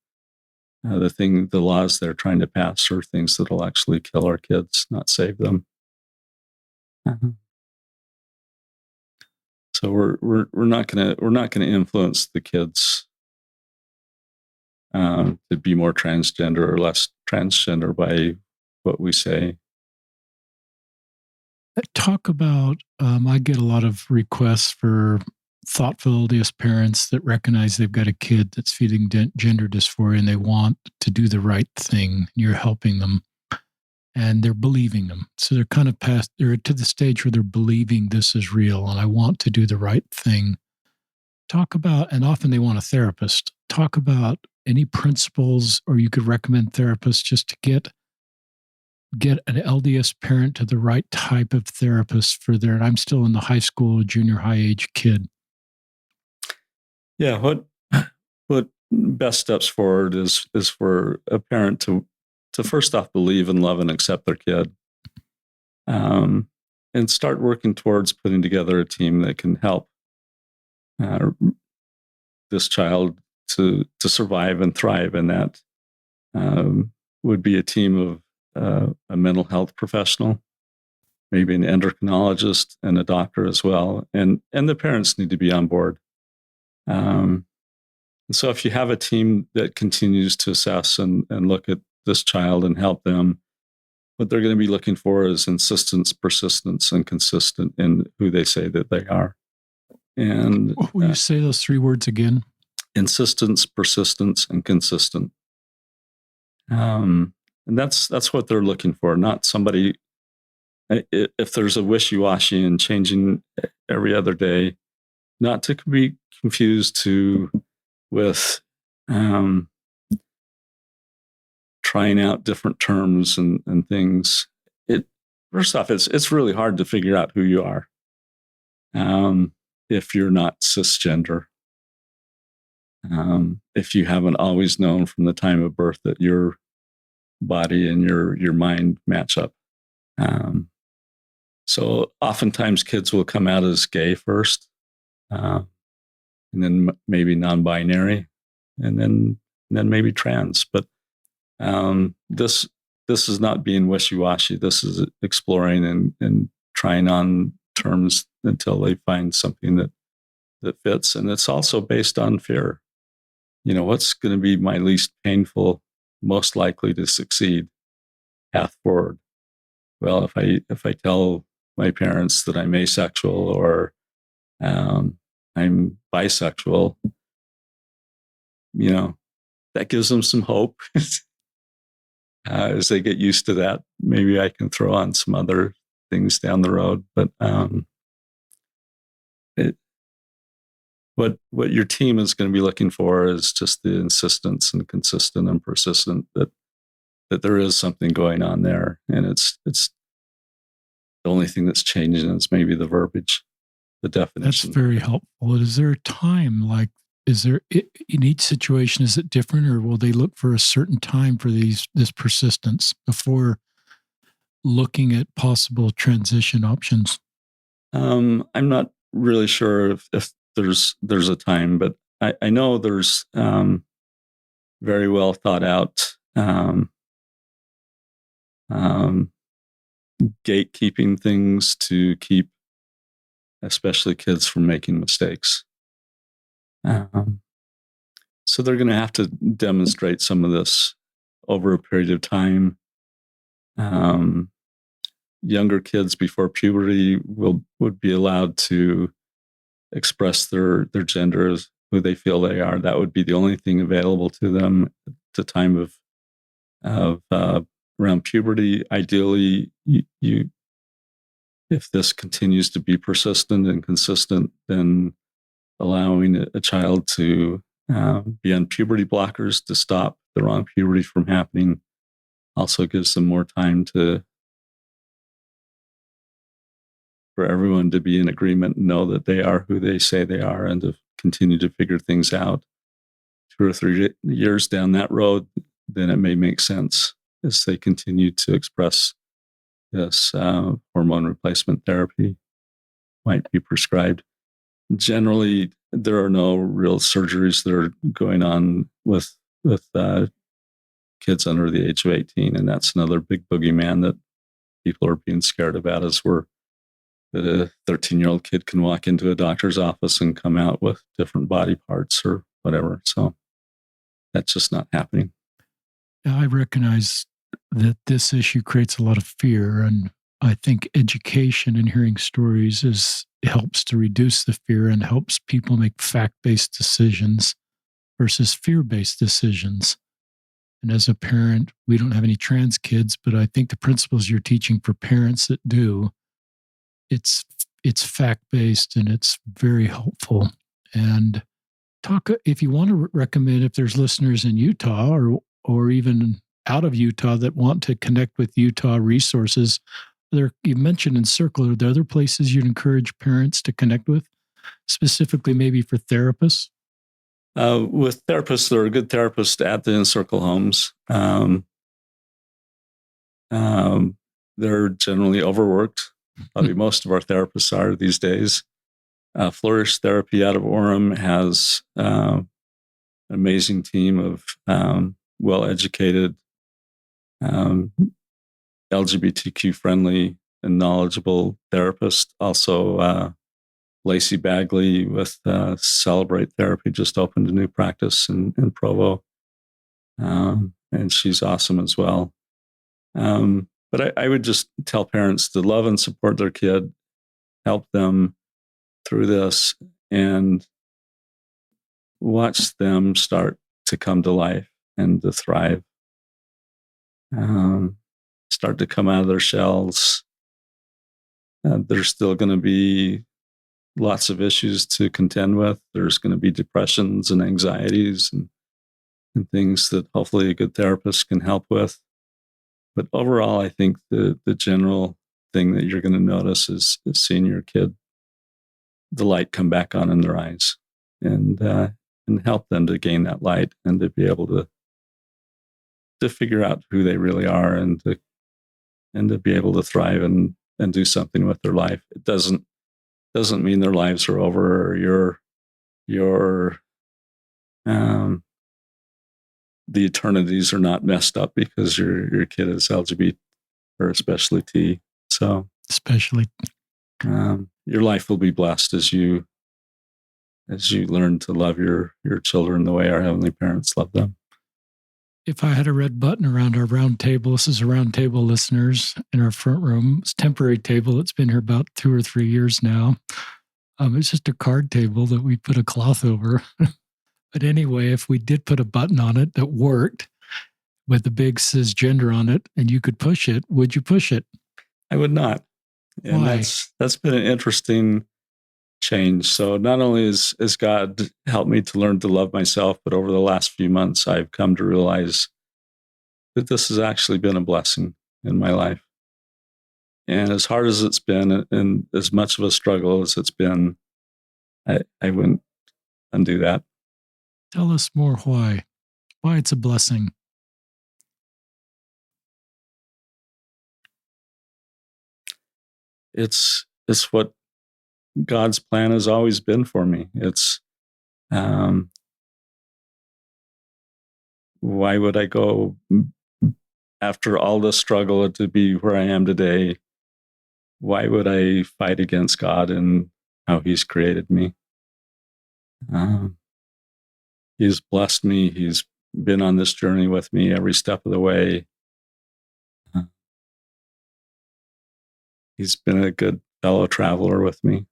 the laws they're trying to pass are things that will actually kill our kids, not save them. So we're not gonna influence the kids to be more transgender or less transgender by what we say. Talk about, I get a lot of requests for thoughtful LDS parents that recognize they've got a kid that's feeling gender dysphoria and they want to do the right thing. You're helping them and they're believing them. So they're kind of they're to the stage where they're believing this is real and I want to do the right thing. Talk about, and often they want a therapist. Talk about any principles, or you could recommend therapists just to get an LDS parent to the right type of therapist for their, and I'm still in the high school, junior high age kid. Yeah, what best steps forward is for a parent to first off believe and love and accept their kid, and start working towards putting together a team that can help this child to survive and thrive, and that would be a team of a mental health professional, maybe an endocrinologist and a doctor as well, and the parents need to be on board. And so if you have a team that continues to assess and look at this child and help them, what they're going to be looking for is insistence, persistence, and consistent in who they say that they are. And will you say those three words again? Insistence, persistence, and consistent. And that's what they're looking for, not somebody. If there's a wishy-washy and changing every other day, not to be confused with trying out different terms and things. First off, it's really hard to figure out who you are if you're not cisgender. If you haven't always known from the time of birth that your body and your mind match up. So oftentimes kids will come out as gay first, and then maybe non-binary, and then and then maybe trans. But this is not being wishy-washy. This is exploring and trying on terms until they find something that fits. And it's also based on fear. What's going to be my least painful, most likely to succeed path forward? Well, if I tell my parents that I'm asexual or I'm bisexual, that gives them some hope. As they get used to that, maybe I can throw on some other things down the road. But what your team is going to be looking for is just the insistence and consistent and persistent that there is something going on there, and it's the only thing that's changing is maybe the verbiage, the definition. That's very helpful. Is there a time, like, is there in each situation, is it different, or will they look for a certain time for this persistence before looking at possible transition options? I'm not really sure if there's a time, but I know there's very well thought out gatekeeping things to keep especially kids from making mistakes. So they're going to have to demonstrate some of this over a period of time. Younger kids before puberty would be allowed to express their gender as who they feel they are. That would be the only thing available to them at the time of around puberty. Ideally, you if this continues to be persistent and consistent, then allowing a child to be on puberty blockers to stop the wrong puberty from happening also gives them more time for everyone to be in agreement and know that they are who they say they are, and to continue to figure things out. 2 or 3 years down that road, then it may make sense as they continue to express this hormone replacement therapy might be prescribed. Generally, there are no real surgeries that are going on with kids under the age of 18, and that's another big boogeyman that people are being scared about, is where the 13-year-old kid can walk into a doctor's office and come out with different body parts or whatever. So that's just not happening. I recognize that this issue creates a lot of fear, and I think education and hearing stories helps to reduce the fear and helps people make fact-based decisions versus fear-based decisions. And as a parent, we don't have any trans kids, but I think the principles you're teaching for parents that do, it's fact-based and it's very helpful. And if you want to recommend, if there's listeners in Utah or even out of Utah that want to connect with Utah resources, you mentioned Encircle. Are there other places you'd encourage parents to connect with, specifically maybe for therapists? With therapists, there are good therapists at the Encircle homes. They're generally overworked. Probably most of our therapists are these days. Flourish Therapy out of Orem has an amazing team of well-educated, LGBTQ-friendly and knowledgeable therapists. Also, Lacey Bagley with Celebrate Therapy just opened a new practice in Provo, and she's awesome as well. But I would just tell parents to love and support their kid, help them through this, and watch them start to come to life and to thrive. Start to come out of their shells. There's still going to be lots of issues to contend with. There's going to be depressions and anxieties and things that hopefully a good therapist can help with. But overall, I think the general thing that you're going to notice is seeing your kid, the light come back on in their eyes, and help them to gain that light and to be able to figure out who they really are, and to be able to thrive and do something with their life. It doesn't mean their lives are over, or the eternities are not messed up because your kid is LGBT or especially T. So especially your life will be blessed as you learn to love your children the way our heavenly parents love them. If I had a red button around our round table, this is a round table, listeners, in our front room. It's a temporary table. It's been here about 2 or 3 years now. It's just a card table that we put a cloth over. But anyway, if we did put a button on it that worked with the big cisgender on it and you could push it, would you push it? I would not. And Why? That's been an interesting change. So not only has God helped me to learn to love myself, but over the last few months, I've come to realize that this has actually been a blessing in my life. And as hard as it's been, and as much of a struggle as it's been, I wouldn't undo that. Tell us more why. Why it's a blessing. It's what God's plan has always been for me. It's why would I go after all this struggle to be where I am today? Why would I fight against God and how He's created me? He's blessed me. He's been on this journey with me every step of the way. He's been a good fellow traveler with me.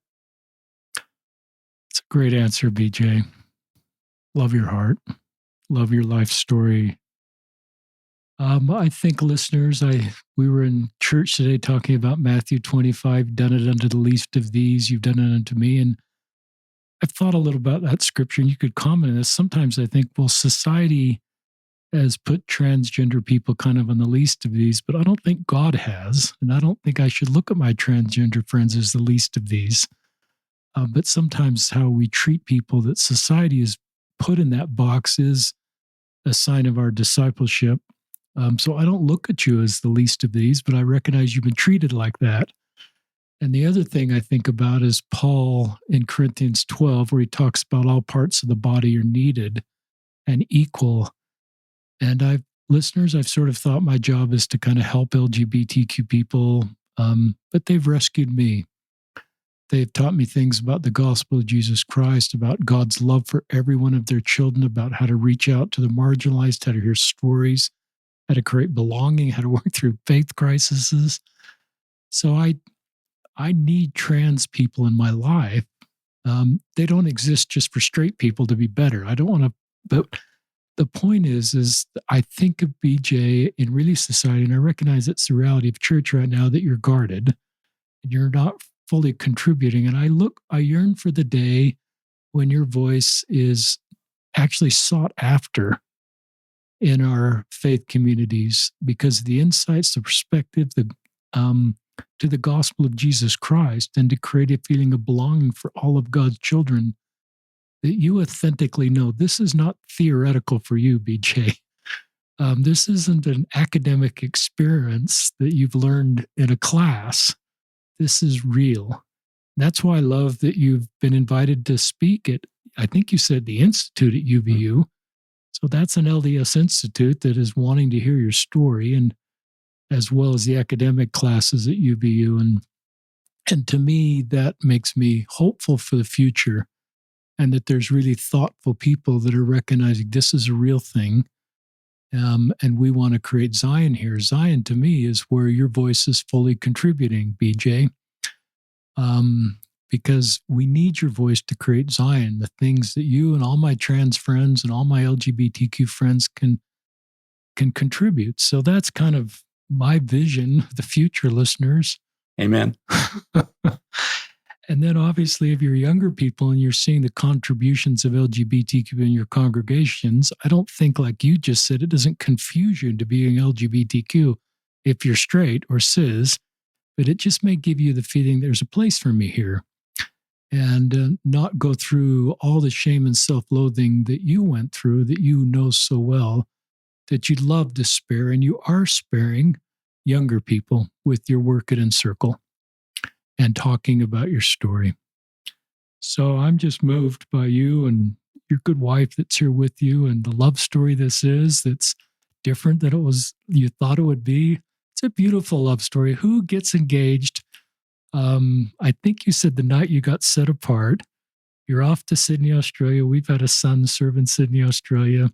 It's a great answer, BJ. Love your heart. Love your life story. I think, listeners, we were in church today talking about Matthew 25, done it unto the least of these, you've done it unto me. And I've thought a little about that scripture, and you could comment on this. Sometimes I think, well, society has put transgender people kind of on the least of these, but I don't think God has. And I don't think I should look at my transgender friends as the least of these. But sometimes how we treat people that society has put in that box is a sign of our discipleship. So I don't look at you as the least of these, but I recognize you've been treated like that. And the other thing I think about is Paul in Corinthians 12, where he talks about all parts of the body are needed and equal. And listeners, I've sort of thought my job is to kind of help LGBTQ people, but they've rescued me. They've taught me things about the gospel of Jesus Christ, about God's love for every one of their children, about how to reach out to the marginalized, how to hear stories, how to create belonging, how to work through faith crises. So I need trans people in my life. They don't exist just for straight people to be better. I don't want to, but the point is I think of BJ in Really Society, and I recognize it's the reality of church right now that you're guarded and you're not fully contributing. And I yearn for the day when your voice is actually sought after in our faith communities, because the insights, the perspective, to the gospel of Jesus Christ, and to create a feeling of belonging for all of God's children, that you authentically know this is not theoretical for you, BJ. This isn't an academic experience that you've learned in a class. This is real. That's why I love that you've been invited to speak at, I think you said, the Institute at UVU. So that's an LDS institute that is wanting to hear your story, and as well as the academic classes at UVU. And to me, that makes me hopeful for the future, and that there's really thoughtful people that are recognizing this is a real thing. And we want to create Zion here. Zion, to me, is where your voice is fully contributing, BJ. Because we need your voice to create Zion, the things that you and all my trans friends and all my LGBTQ friends can contribute. So that's kind of my vision of the future, listeners. Amen. And then obviously, if you're younger people and you're seeing the contributions of LGBTQ in your congregations, I don't think, like you just said, it doesn't confuse you into being LGBTQ if you're straight or cis, but it just may give you the feeling there's a place for me here, and not go through all the shame and self-loathing that you went through, that you know so well, that you'd love to spare, and you are sparing younger people with your work at Encircle and talking about your story. So I'm just moved by you and your good wife that's here with you and the love story this is that's different than you thought it would be. It's a beautiful love story. Who gets engaged? I think you said the night you got set apart. You're off to Sydney, Australia. We've had a son serve in Sydney, Australia.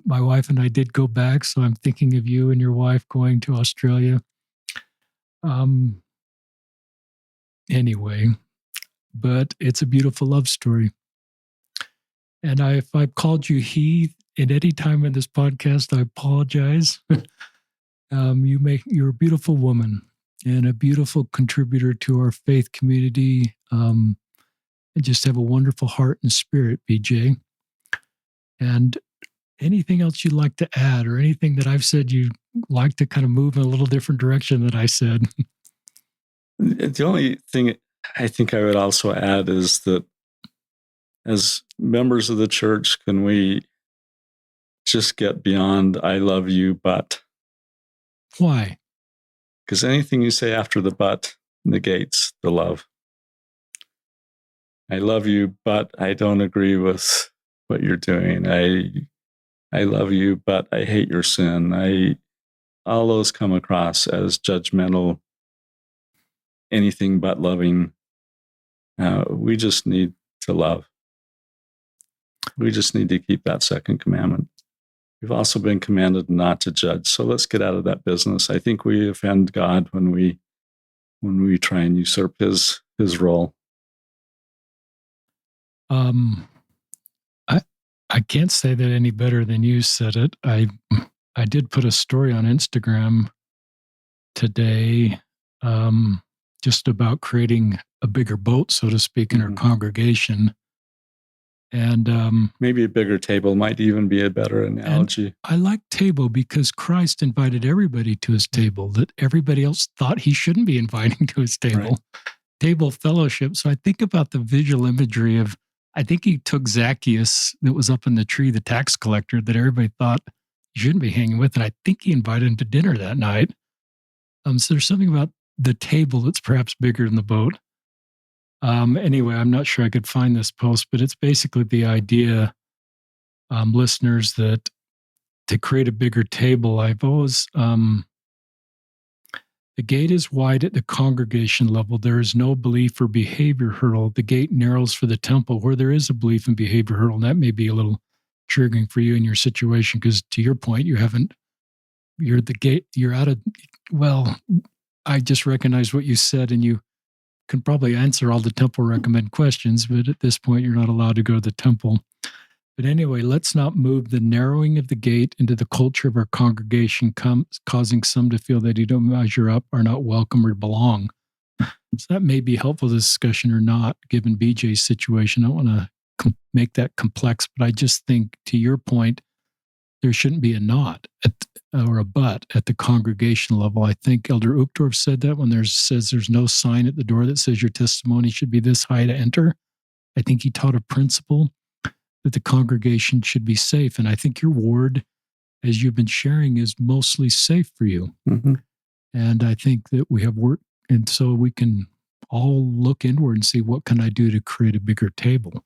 My wife and I did go back, so I'm thinking of you and your wife going to Australia. Anyway, but it's a beautiful love story. And if I've called you he at any time in this podcast, I apologize. You're a beautiful woman and a beautiful contributor to our faith community. And just have a wonderful heart and spirit, BJ. And anything else you'd like to add, or anything that I've said you'd like to kind of move in a little different direction than I said? The only thing I think I would also add is that as members of the church, can we just get beyond "I love you, but"? Why? Because anything you say after the "but" negates the love. I love you, but I don't agree with what you're doing. I love you, but I hate your sin. All those come across as judgmental, anything but loving. We just need to love. We just need to keep that second commandment. We've also been commanded not to judge. So let's get out of that business. I think we offend God when we try and usurp his role. I can't say that any better than you said it. I did put a story on Instagram today, just about creating a bigger boat, so to speak, in our congregation. And maybe a bigger table might even be a better analogy. I like table because Christ invited everybody to his table that everybody else thought he shouldn't be inviting to his table. Right. Table fellowship. So I think about the visual imagery of, I think he took Zacchaeus that was up in the tree, the tax collector that everybody thought you shouldn't be hanging with. And I think he invited him to dinner that night. So there's something about the table that's perhaps bigger than the boat. Anyway, I'm not sure I could find this post, but it's basically the idea, listeners, that to create a bigger table, I've always, the gate is wide at the congregation level. There is no belief or behavior hurdle. The gate narrows for the temple where there is a belief and behavior hurdle. And that may be a little triggering for you in your situation, because to your point, you're the gate, you're out of, well, I just recognized what you said, and you can probably answer all the temple recommend questions, but at this point, you're not allowed to go to the temple. But anyway, let's not move the narrowing of the gate into the culture of our congregation, causing some to feel that you don't measure up, are not welcome, or belong. So that may be helpful to discussion or not, given BJ's situation. I don't want to make that complex, but I just think, to your point, there shouldn't be a not or a but at the congregation level. I think Elder Uchtdorf said that when says there's no sign at the door that says your testimony should be this high to enter. I think he taught a principle that the congregation should be safe. And I think your ward, as you've been sharing, is mostly safe for you. Mm-hmm. And I think that we have work, and so we can all look inward and see, what can I do to create a bigger table?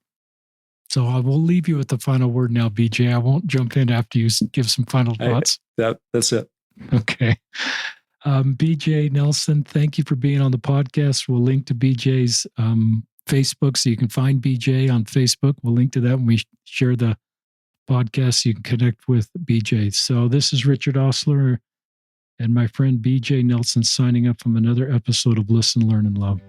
So I will leave you with the final word now, BJ. I won't jump in after you give some final thoughts. That's it. Okay. BJ Nelson, thank you for being on the podcast. We'll link to BJ's Facebook, so you can find BJ on Facebook. We'll link to that when we share the podcast, so you can connect with BJ. So this is Richard Osler and my friend BJ Nelson signing up from another episode of Listen, Learn, and Love.